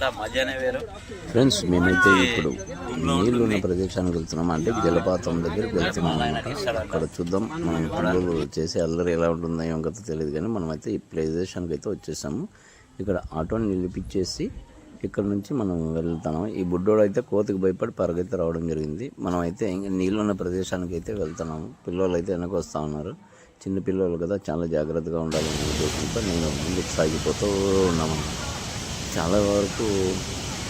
ఉంటుందంట, మధ్యాహ్నం వేరు. ఫ్రెండ్స్ మేమైతే ఇప్పుడు నీళ్ళు ఉన్న ప్రదేశానికి వెళ్తున్నాం, అంటే జలపాతం దగ్గరికి వెళ్తున్నాం అనమాట. అక్కడ చూద్దాం మనం పిల్లలు చేసే అల్లరి ఎలా ఉంటుందో ఏం కదా తెలియదు, కానీ మనమైతే ఈ ప్రదేశానికి అయితే వచ్చేసాము. ఇక్కడ ఆటోని నిలిపించేసి ఇక్కడ నుంచి మనం వెళ్తున్నాం. ఈ బుడ్డోడు అయితే కోతికి భయపడి పరగైతే రావడం జరిగింది. మనం అయితే నీళ్ళున్న ప్రదేశానికి అయితే వెళ్తున్నాము. పిల్లలు అయితే వెనక వస్తూ ఉన్నారు. చిన్న పిల్లలు కదా, చాలా జాగ్రత్తగా ఉండాలని ఉద్దేశంతో నేను ముందుకు సాగిపోతూ ఉన్నాము. చాలా వరకు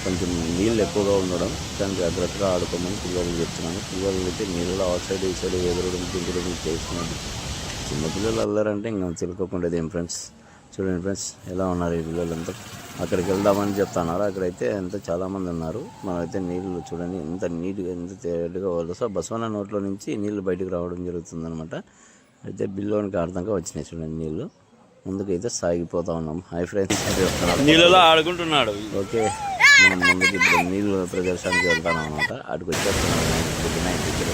కొంచెం నీళ్ళు ఎక్కువగా ఉండడం, చాలా జాగ్రత్తగా ఆడుకోమని పిల్లలు చెప్తున్నాను. పిల్లలు అయితే నీళ్ళలో ఆ సైడ్ ఈ సైడ్ ఎదురడం దించడం చేస్తున్నారు. చిన్నపిల్లలు అల్లరంటే ఇంకా చిలుకోకుండా ఏం ఫ్రెండ్స్. చూడండి ఫ్రెండ్స్ ఎలా ఉన్నారు ఈ పిల్లలంతా. అక్కడికి వెళ్దామని చెప్తున్నారు. అక్కడైతే ఎంత చాలామంది ఉన్నారు. మనమైతే నీళ్ళు చూడండి ఎంత నీట్గా ఎంత తేలిగా వలస బసవన నోట్లో నుంచి నీళ్ళు బయటకు రావడం జరుగుతుందనమాట. అయితే బిల్లోనికి అర్థంగా వచ్చినాయి చూడండి నీళ్ళు. ముందుకైతే సాగిపోతా ఉన్నాం. హాయ్ ఫ్రెండ్స్, నీళ్ళలో ఆడుకుంటున్నాడు. ఓకే, మనం ముందుకు ఇప్పుడు నీళ్ళు ప్రదర్శనకి వెళ్తాం అనమాట. అటుకు వచ్చేస్తున్నాం వినాయక దగ్గర.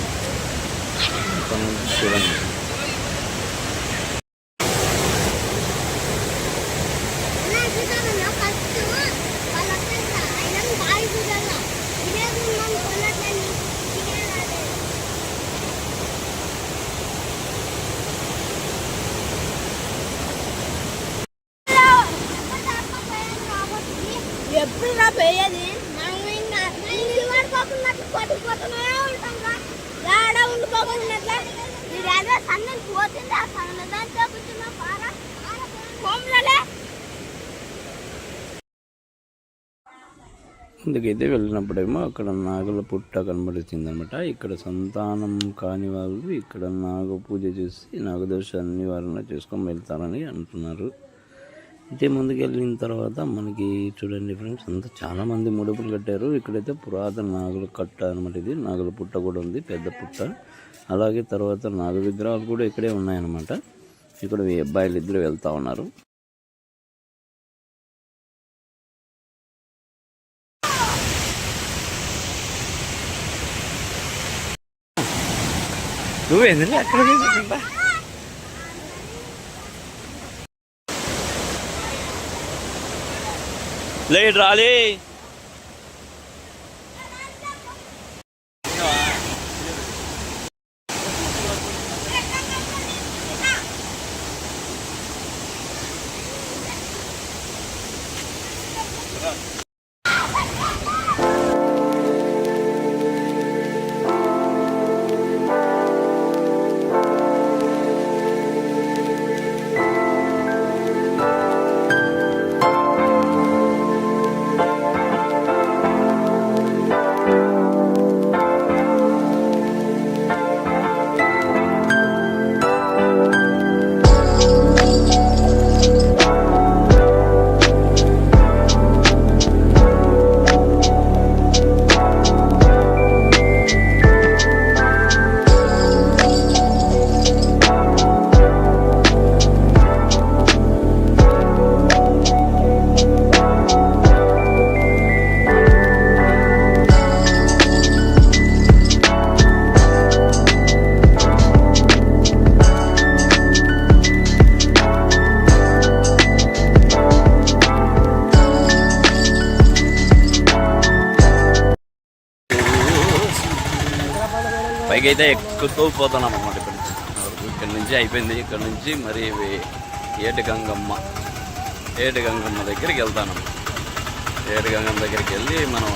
చూడండి ఎప్పుడు పోయేది పట్టుకుపోతూనే ఉంటాం. ఏడ ఉండిపోకుండా మీరు ఏదో సన్నని పోతుంది, ఆ సన్న దాంట్లో కూర్చున్నా పారా హోమ్లలే. ముందుకైతే వెళ్ళినప్పుడేమో అక్కడ నాగుల పుట్ట కనబడుతుంది అనమాట. ఇక్కడ సంతానం కాని వాళ్ళు ఇక్కడ నాగ పూజ చేసి నాగదోష నివారణ చేసుకొని వెళ్తారని అంటున్నారు. అయితే ముందుకు వెళ్ళిన తర్వాత మనకి చూడండి ఫ్రెండ్స్, అంతా చాలామంది ముడుపులు కట్టారు. ఇక్కడైతే పురాతన నాగుల కట్ట అనమాట. ఇది నాగుల పుట్ట కూడా ఉంది, పెద్ద పుట్ట. అలాగే తర్వాత నాగ విగ్రహాలు కూడా ఇక్కడే ఉన్నాయన్నమాట. ఇక్కడ ఈ అబ్బాయిలు ఇద్దరు వెళ్తూ ఉన్నారు. నువ్వేంది అక్కడ లేట్ రాలే. పైకి అయితే ఎక్కుతూ పోతున్నాం అన్నమాట. ఇక్కడ నుంచి అయిపోయింది. ఇక్కడ నుంచి మరి ఏటుగంగమ్మ దగ్గరికి వెళ్తాను. ఏటుగంగమ్మ దగ్గరికి వెళ్ళి మనం